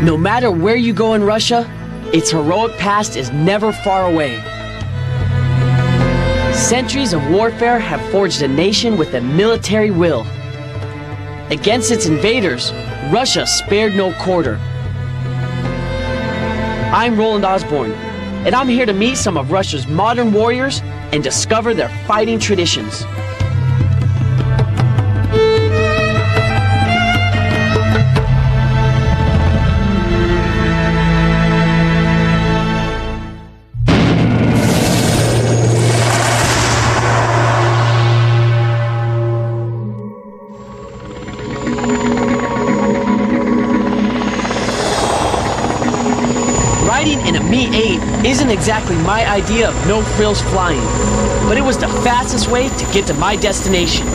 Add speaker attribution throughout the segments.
Speaker 1: No matter where you go in Russia, its heroic past is never far away. Centuries of warfare have forged a nation with a military will. Against its invaders, Russia spared no quarter. I'm Roland Osborne, and I'm here to meet some of Russia's modern warriors and discover their fighting traditions. Riding in a Mi-8 isn't exactly my idea of no-frills flying, but it was the fastest way to get to my destination.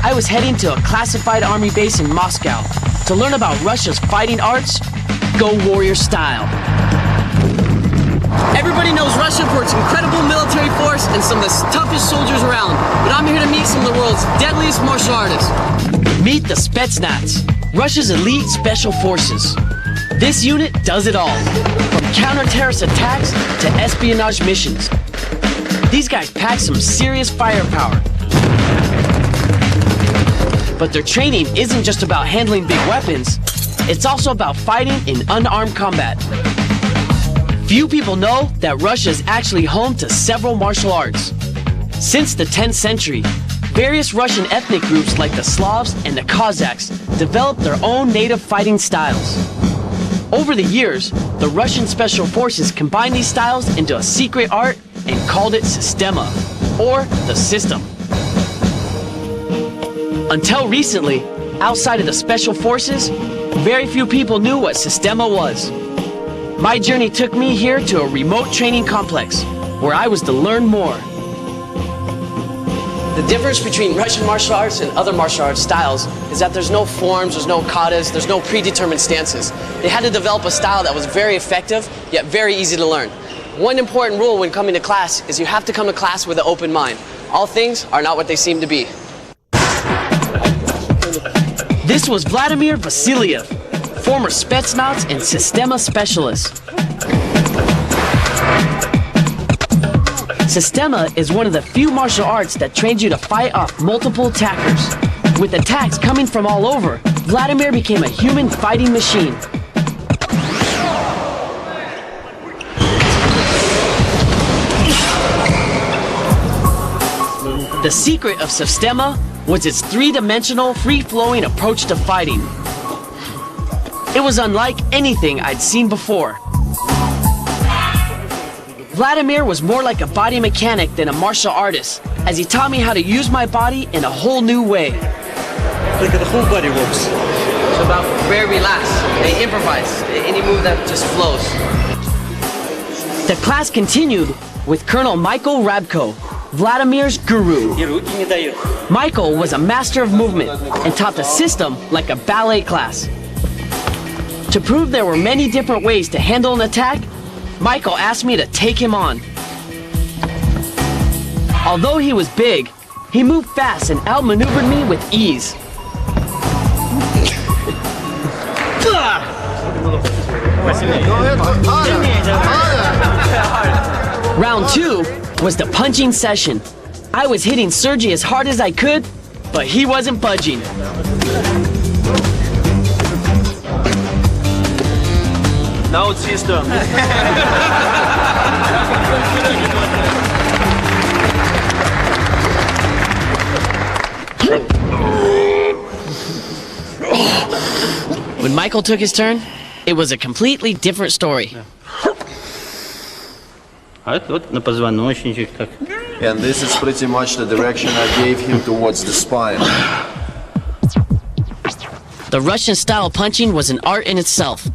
Speaker 1: I was heading to a classified army base in Moscow to learn about Russia's fighting arts, Go Warrior style. Everybody knows Russia for its incredible military force and some of the toughest soldiers around, but I'm here to meet some of the world's deadliest martial artists. Meet the Spetsnaz, Russia's elite special forces. This unit does it all, from counter-terrorist attacks to espionage missions. These guys pack some serious firepower. But their training isn't just about handling big weapons, it's also about fighting in unarmed combat. Few people know that Russia is actually home to several martial arts. Since the 10th century, various Russian ethnic groups like the Slavs and the Cossacks developed their own native fighting styles. Over the years, the Russian special forces combined these styles into a secret art and called it Systema, or the system. Until recently, outside of the special forces, very few people knew what Systema was. My journey took me here to a remote training complex, where I was to learn more. The difference between Russian martial arts and other martial arts styles is that there's no forms, there's no katas, there's no predetermined stances. They had to develop a style that was very effective, yet very easy to learn. One important rule when coming to class is you have to come to class with an open mind. All things are not what they seem to be. This was Vladimir Vasilyev, former Spetsnaz and Systema specialist. Systema is one of the few martial arts that trains you to fight off multiple attackers. With attacks coming from all over, Vladimir became a human fighting machine. The secret of Systema was its three-dimensional, free-flowing approach to fighting. It was unlike anything I'd seen before. Vladimir was more like a body mechanic than a martial artist, as he taught me how to use my body in a whole new way.
Speaker 2: Like the whole body works.
Speaker 1: So about very relaxed, they improvise, any move that just flows. The class continued with Colonel Michael Rabko, Vladimir's guru. Michael was a master of movement and taught the system like a ballet class. To prove there were many different ways to handle an attack, Michael asked me to take him on. Although he was big, he moved fast and outmaneuvered me with ease. Round 2 was the punching session. I was hitting Sergey as hard as I could, but he wasn't budging.
Speaker 2: Now it's his turn.
Speaker 1: When Michael took his turn, it was a completely different story.
Speaker 3: And
Speaker 4: this is pretty much the direction I gave him towards the spine.
Speaker 1: The Russian style of punching was an art in itself.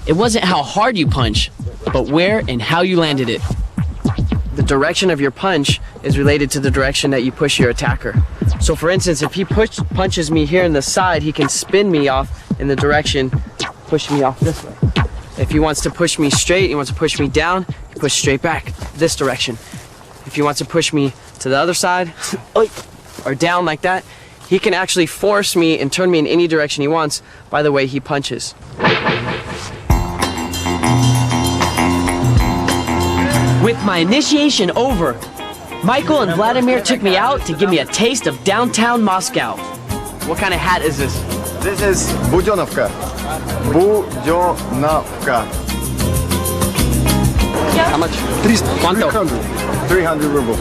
Speaker 1: It wasn't how hard you punch, but where and how you landed it. The direction of your punch is related to the direction that you push your attacker. So for instance, if he punches me here in the side, he can spin me off in the direction, pushing me off this way. If he wants to push me straight, he wants to push me down, he pushes straight back, this direction. If he wants to push me to the other side, or down like that, He can actually force me and turn me in any direction he wants by the way he punches. With my initiation over, Michael and Vladimir took me out to give me a taste of downtown Moscow. What kind of hat is this?
Speaker 4: This is Budenovka. Budenovka.
Speaker 1: How much?
Speaker 4: 300 rubles.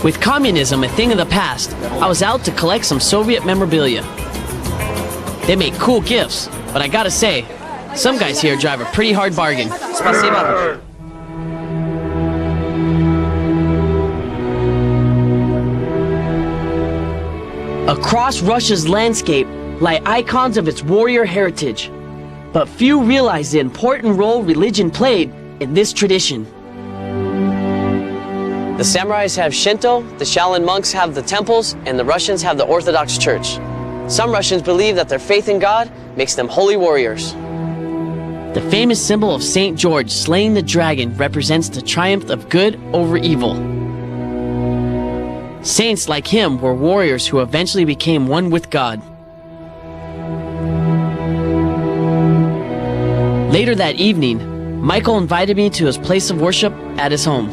Speaker 1: With communism a thing of the past, I was out to collect some Soviet memorabilia. They make cool gifts, but I gotta say, some guys here drive a pretty hard bargain. Spasibo. Across Russia's landscape lie icons of its warrior heritage, but few realize the important role religion played in this tradition. The samurais have Shinto, the Shaolin monks have the temples, and the Russians have the Orthodox Church. Some Russians believe that their faith in God makes them holy warriors. The famous symbol of St. George slaying the dragon represents the triumph of good over evil. Saints like him were warriors who eventually became one with God. Later that evening, Michael invited me to his place of worship at his home.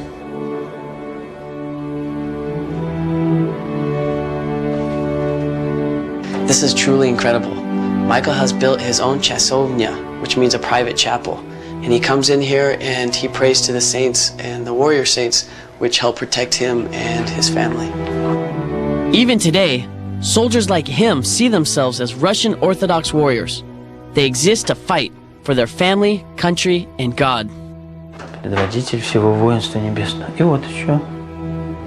Speaker 1: This is truly incredible. Michael has built his own chasovnya, which means a private chapel. And he comes in here and he prays to the saints and the warrior saints, which help protect him and his family. Even today, soldiers like him see themselves as Russian Orthodox warriors. They exist to fight for their family, country, and God.
Speaker 3: Предводитель всего воинства небесного. И вот еще.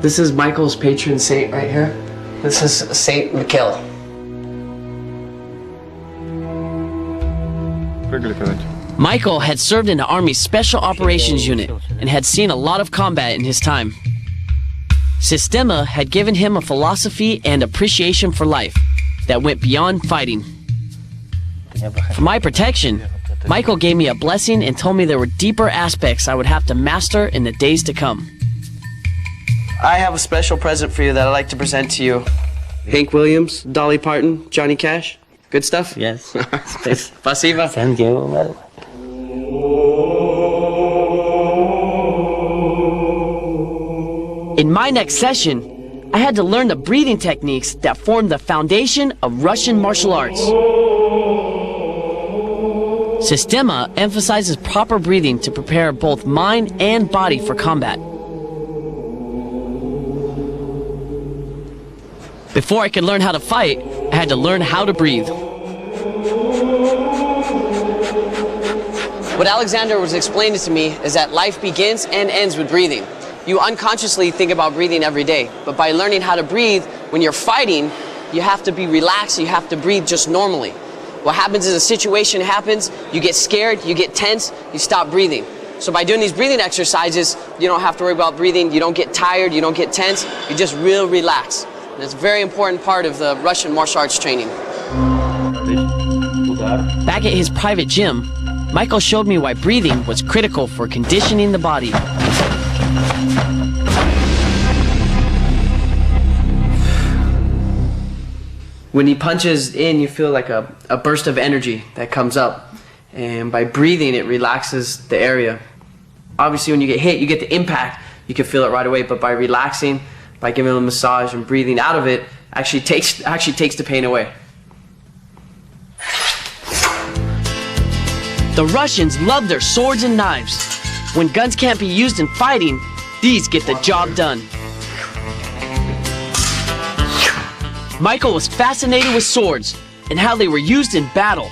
Speaker 1: This is Michael's patron saint right here. This is Saint Mikhail. Michael had served in the Army's Special Operations Unit and had seen a lot of combat in his time. Systema had given him a philosophy and appreciation for life that went beyond fighting. For my protection, Michael gave me a blessing and told me there were deeper aspects I would have to master in the days to come. I have a special present for you that I'd like to present to you. Hank Williams, Dolly Parton, Johnny Cash. Good stuff?
Speaker 3: Yes.
Speaker 1: Spasibo.
Speaker 3: Thank you.
Speaker 1: In my next session, I had to learn the breathing techniques that form the foundation of Russian martial arts. Systema emphasizes proper breathing to prepare both mind and body for combat. Before I could learn how to fight, I had to learn how to breathe. What Alexander was explaining to me is that life begins and ends with breathing. You unconsciously think about breathing every day, but by learning how to breathe, when you're fighting, you have to be relaxed, you have to breathe just normally. What happens is a situation happens, you get scared, you get tense, you stop breathing. So by doing these breathing exercises, you don't have to worry about breathing, you don't get tired, you don't get tense, you just real relax. And it's a very important part of the Russian martial arts training. Back at his private gym, Michael showed me why breathing was critical for conditioning the body. When he punches in, you feel like a burst of energy that comes up. And by breathing, it relaxes the area. Obviously, when you get hit, you get the impact. You can feel it right away, but by relaxing, by giving him a massage and breathing out of it, actually takes the pain away. The Russians love their swords and knives. When guns can't be used in fighting, these get the job done. Michael was fascinated with swords and how they were used in battle.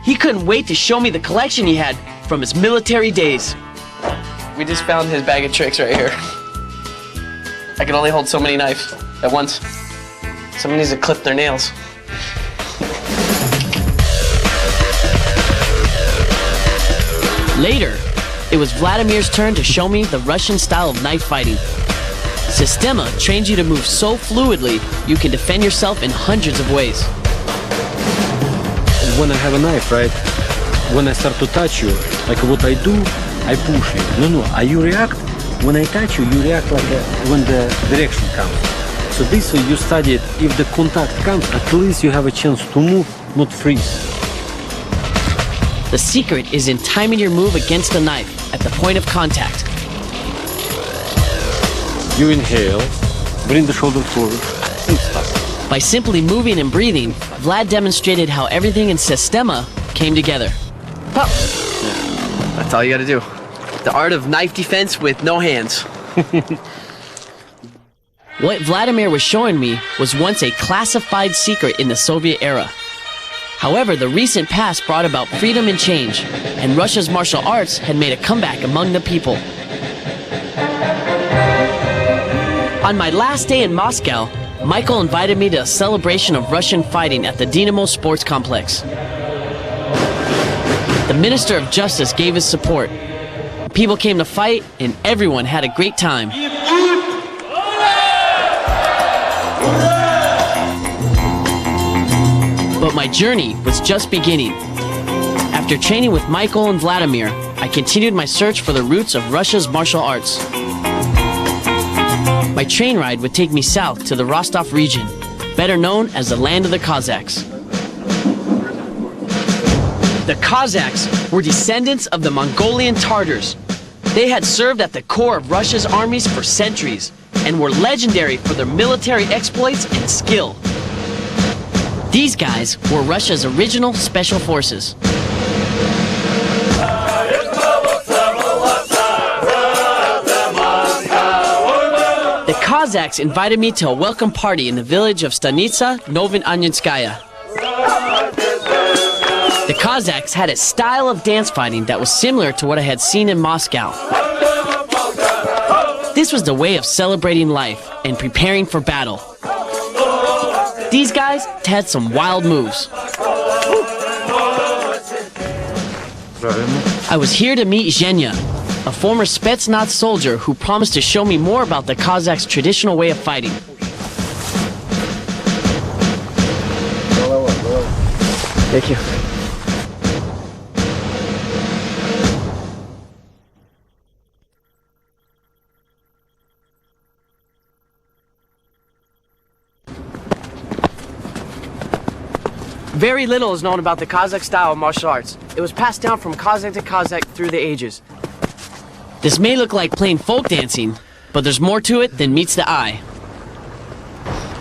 Speaker 1: He couldn't wait to show me the collection he had from his military days. We just found his bag of tricks right here. I can only hold so many knives at once. Someone needs to clip their nails. Later, it was Vladimir's turn to show me the Russian style of knife fighting. Systema trains you to move so fluidly, you can defend yourself in hundreds of ways.
Speaker 5: When I have a knife, right, when I start to touch you, like what I do, I push you. No, you react. When I touch you, you react like when the direction comes. So this you studied, if the contact comes, at least you have a chance to move, not freeze.
Speaker 1: The secret is in timing your move against the knife at the point of contact.
Speaker 5: You inhale, bring the shoulder forward, and stop.
Speaker 1: By simply moving and breathing, Vlad demonstrated how everything in Systema came together.
Speaker 6: That's all you gotta do. The art of knife defense with no hands.
Speaker 1: What Vladimir was showing me was once a classified secret in the Soviet era. However, the recent past brought about freedom and change, and Russia's martial arts had made a comeback among the people. On my last day in Moscow, Michael invited me to a celebration of Russian fighting at the Dynamo Sports Complex. The Minister of Justice gave his support. People came to fight, and everyone had a great time. But my journey was just beginning. After training with Michael and Vladimir, I continued my search for the roots of Russia's martial arts. My train ride would take me south to the Rostov region, better known as the land of the Cossacks. The Cossacks were descendants of the Mongolian Tartars. They had served at the core of Russia's armies for centuries and were legendary for their military exploits and skill. These guys were Russia's original special forces. The Cossacks invited me to a welcome party in the village of Stanitsa Novoanninskaya. The Cossacks had a style of dance fighting that was similar to what I had seen in Moscow. This was the way of celebrating life and preparing for battle. These guys had some wild moves. I was here to meet Zhenya, a former Spetsnaz soldier who promised to show me more about the Cossacks' traditional way of fighting.
Speaker 6: Thank you. Very little is known about the Kazakh style of martial arts. It was passed down from Kazakh to Kazakh through the ages.
Speaker 1: This may look like plain folk dancing, but there's more to it than meets the eye.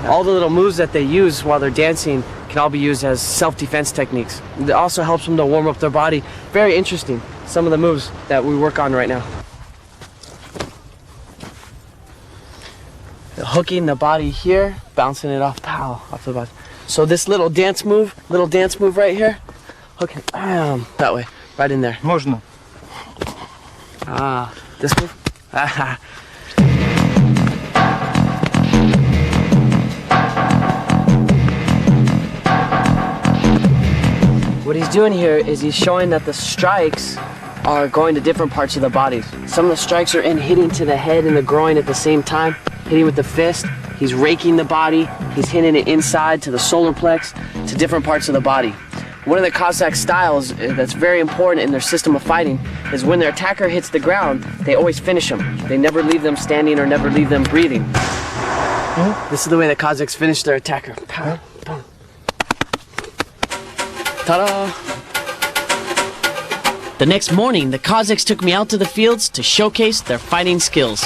Speaker 6: All the little moves that they use while they're dancing can all be used as self-defense techniques. It also helps them to warm up their body. Very interesting, some of the moves that we work on right now. Hooking the body here, bouncing it off, pow, off the body. So this little dance move right here, hooking, bam, that way, right in there.
Speaker 2: Можно.
Speaker 6: This move. What he's doing here is he's showing that the strikes are going to different parts of the body. Some of the strikes are hitting to the head and the groin at the same time, hitting with the fist. He's raking the body, he's hitting it inside to the solar plex, to different parts of the body. One of the Cossack styles that's very important in their system of fighting is when their attacker hits the ground, they always finish them. They never leave them standing or never leave them breathing. This is the way the Cossacks finish their attacker. Ta-da!
Speaker 1: The next morning, the Cossacks took me out to the fields to showcase their fighting skills.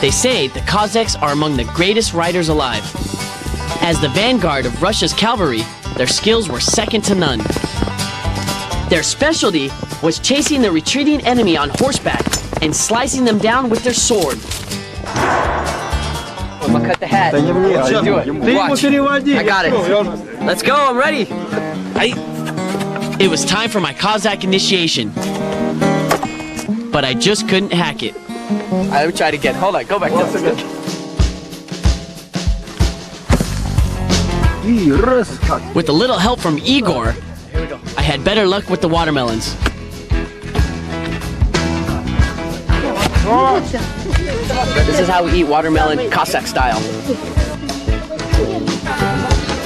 Speaker 1: They say the Cossacks are among the greatest riders alive. As the vanguard of Russia's cavalry, their skills were second to none. Their specialty was chasing the retreating enemy on horseback and slicing them down with their sword.
Speaker 6: I'm gonna cut the hat. Do it. Watch. I got it. Let's go, I'm ready.
Speaker 1: It was time for my Cossack initiation. But I just couldn't hack it.
Speaker 6: Let me try it again. Hold on, go back.
Speaker 1: With a little help from Igor, I had better luck with the watermelons.
Speaker 6: This is how we eat watermelon Cossack style.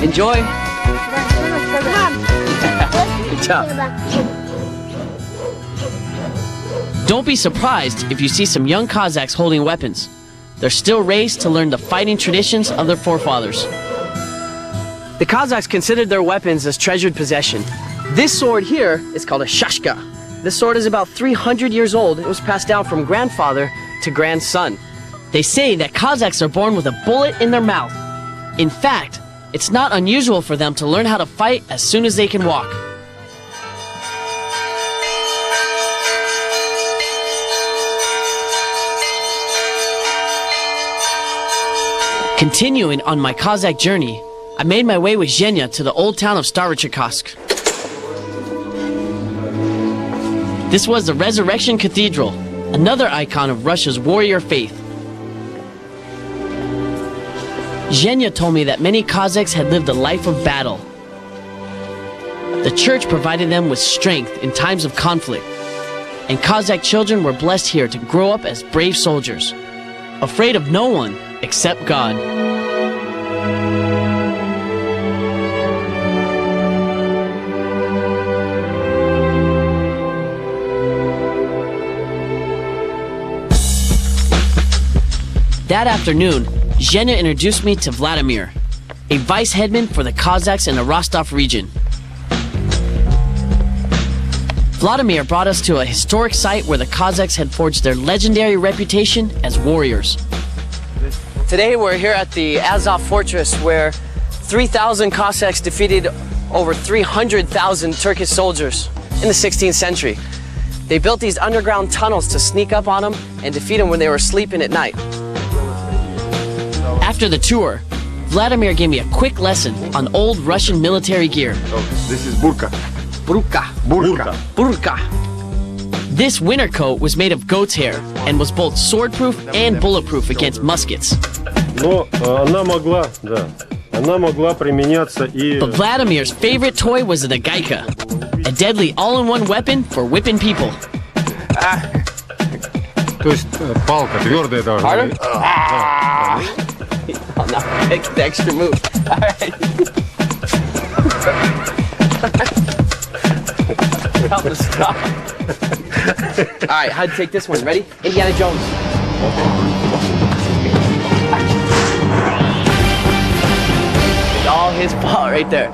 Speaker 6: Enjoy. Good job.
Speaker 1: Don't be surprised if you see some young Cossacks holding weapons. They're still raised to learn the fighting traditions of their forefathers.
Speaker 6: The Cossacks considered their weapons as treasured possession. This sword here is called a shashka. This sword is about 300 years old. It was passed down from grandfather to grandson.
Speaker 1: They say that Cossacks are born with a bullet in their mouth. In fact, it's not unusual for them to learn how to fight as soon as they can walk. Continuing on my Cossack journey, I made my way with Zhenya to the old town of Starochikhovsk. This was the Resurrection Cathedral, another icon of Russia's warrior faith. Zhenya told me that many Cossacks had lived a life of battle. The church provided them with strength in times of conflict, and Cossack children were blessed here to grow up as brave soldiers, afraid of no one except God. That afternoon, Zhenya introduced me to Vladimir, a vice headman for the Cossacks in the Rostov region. Vladimir brought us to a historic site where the Cossacks had forged their legendary reputation as warriors.
Speaker 6: Today we're here at the Azov fortress where 3,000 Cossacks defeated over 300,000 Turkish soldiers in the 16th century. They built these underground tunnels to sneak up on them and defeat them when they were sleeping at night.
Speaker 1: After the tour, Vladimir gave me a quick lesson on old Russian military gear.
Speaker 4: This is burka.
Speaker 6: Burka.
Speaker 4: Burka.
Speaker 6: Burka.
Speaker 1: This winter coat was made of goat's hair and was both swordproof and bulletproof against muskets.
Speaker 7: Но она могла применяться и...
Speaker 1: But Vladimir's favorite toy was the nagaika, a deadly all-in-one weapon for whipping people.
Speaker 7: То есть палка твердая должна быть.
Speaker 6: Oh, no, take the extra move. All right. Help us stop. All right, how'd take this one? Ready? Indiana Jones. It's all his fault right there.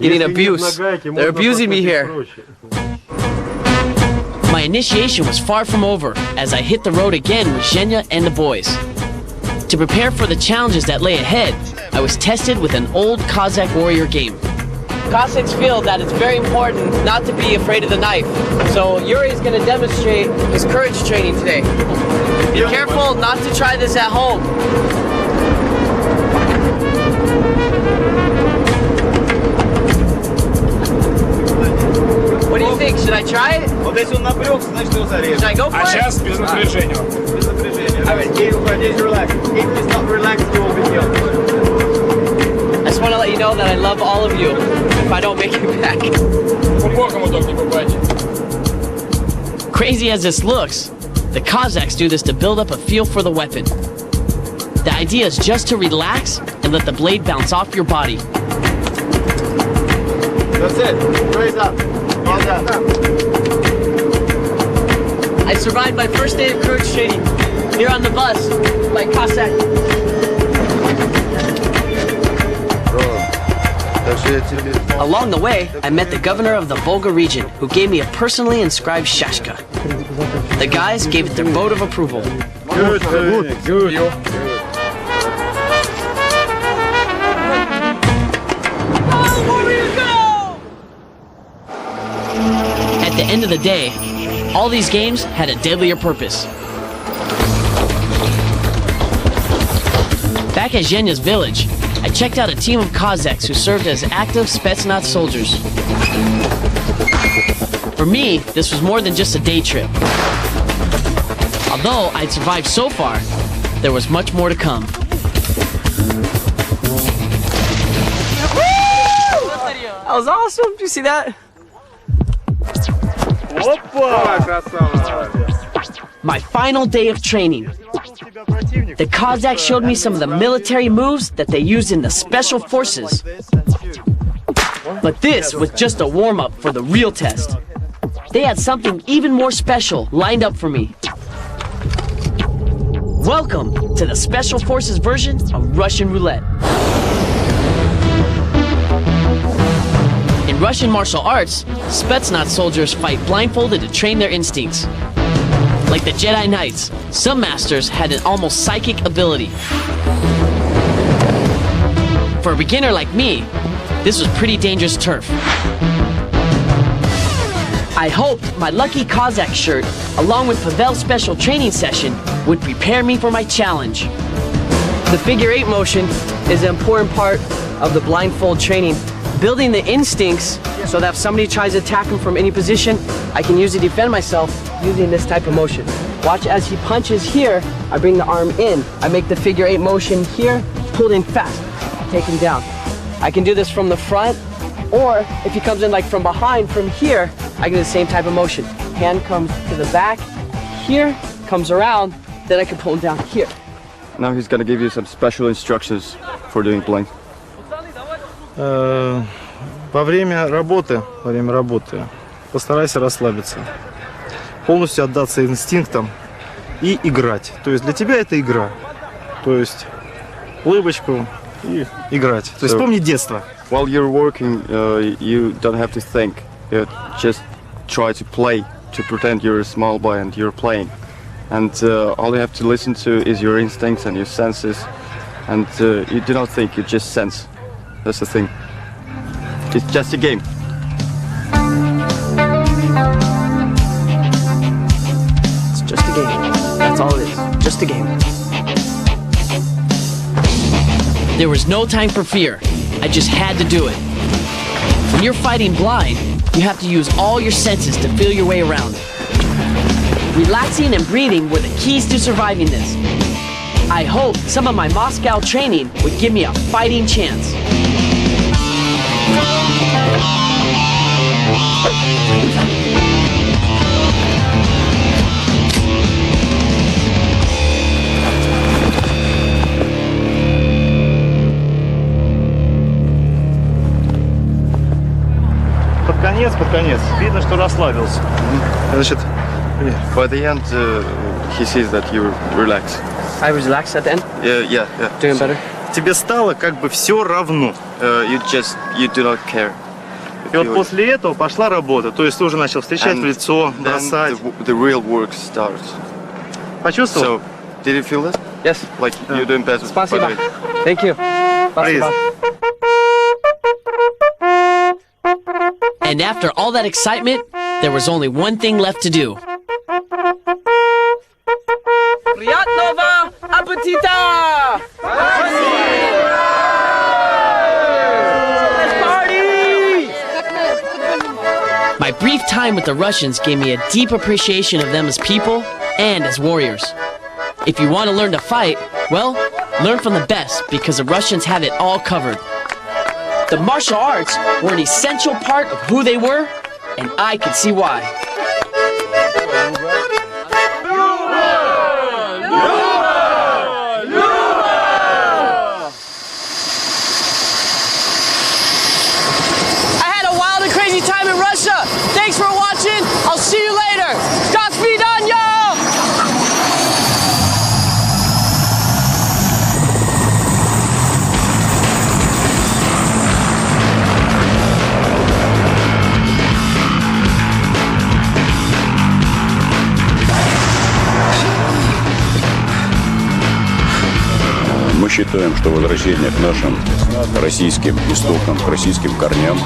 Speaker 6: Getting abuse. They're abusing me here.
Speaker 1: My initiation was far from over as I hit the road again with Zhenya and the boys. To prepare for the challenges that lay ahead, I was tested with an old Cossack warrior game.
Speaker 6: Cossacks feel that it's very important not to be afraid of the knife. So Yuri is going to demonstrate his courage training today. Be careful not to try this at home. What do you think? Should I try it?
Speaker 2: Вот если он напрягся, значит его зарежет.
Speaker 6: Should I go for it?
Speaker 2: Сейчас без напряжения. Без напряжения. All right, he's relaxed. If he's not relaxed, he will be killed.
Speaker 6: I just want to let you know that I love all of you if I don't make it back.
Speaker 1: Crazy as this looks, the Cossacks do this to build up a feel for the weapon. The idea is just to relax and let the blade bounce off your body.
Speaker 4: That's it. Raise up. Raise up.
Speaker 6: I survived my first day of courage training here on the bus by Cossack. Along the way, I met the governor of the Volga region, who gave me a personally inscribed shashka. The guys gave it their vote of approval.
Speaker 7: Good.
Speaker 1: At the end of the day, all these games had a deadlier purpose. Back at Zhenya's village, I checked out a team of Cossacks who served as active Spetsnaz soldiers. For me, this was more than just a day trip. Although I'd survived so far, there was much more to come.
Speaker 6: That was awesome! Did you see that?
Speaker 1: My final day of training. The Cossacks showed me some of the military moves that they used in the special forces. But this was just a warm-up for the real test. they had something even more special lined up for me. Welcome to the Special Forces version of Russian roulette. In Russian martial arts, Spetsnaz soldiers fight blindfolded to train their instincts. Like the Jedi Knights, some masters had an almost psychic ability. For a beginner like me, this was pretty dangerous turf. I hoped my lucky Cossack shirt, along with Pavel's special training session, would prepare me for my challenge.
Speaker 6: The figure 8 motion is an important part of the blindfold training. Building the instincts so that if somebody tries to attack him from any position, I can usually defend myself using this type of motion. Watch as he punches here, I bring the arm in. I make the figure 8 motion here, pulled in fast, take him down. I can do this from the front, or if he comes in like from behind, from here, I can do the same type of motion. Hand comes to the back, here, comes around, then I can pull him down here.
Speaker 2: Now he's gonna give you some special instructions for doing blind.
Speaker 8: Во время работы постарайся расслабиться, полностью отдаться инстинктам и играть. То есть для тебя это игра. То есть улыбочку и играть. То есть помни детство.
Speaker 2: While you're working, you don't have to think. You just try to play, to pretend you're a small boy and you're playing. And all you have to listen to is your instincts and your senses. And you do not think, you just sense. That's the thing. It's just a game.
Speaker 6: It's just a game. That's all it is. Just a game.
Speaker 1: There was no time for fear. I just had to do it. When you're fighting blind, you have to use all your senses to feel your way around. Relaxing and breathing were the keys to surviving this. I hoped some of my Moscow training would give me a fighting chance.
Speaker 8: Под конец. Видно, что расслабился. Значит,
Speaker 2: By the end, he sees that you relax.
Speaker 6: I relaxed at the end.
Speaker 2: Yeah.
Speaker 6: Doing better.
Speaker 8: тебе стало как бы все равно.
Speaker 2: You do not care.
Speaker 8: И вот после этого пошла работа. То есть ты уже начал встречать в лицо, бросать.
Speaker 2: The real work starts.
Speaker 8: Почувствовал?
Speaker 2: So, did you feel this?
Speaker 6: Yes.
Speaker 2: Like you're doing better.
Speaker 6: Спасибо. Thank you.
Speaker 8: Please.
Speaker 1: And after all that excitement, there was only one thing left to do.
Speaker 6: Приятного аппетита!
Speaker 1: My brief time with the Russians gave me a deep appreciation of them as people and as warriors. If you want to learn to fight, well, learn from the best because the Russians have it all covered. The martial arts were an essential part of who they were, and I could see why. I had a wild and crazy time in Russia. Thanks for watching. I'll see you later. До
Speaker 9: Мы считаем, что возвращение к нашим российским истокам, к российским корням,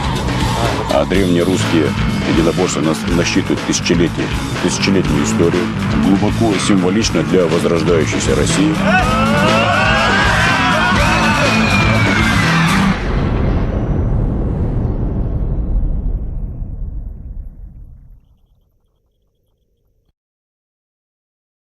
Speaker 9: а древнерусские единоборства насчитывают тысячелетнюю историю, глубоко символично для возрождающейся России.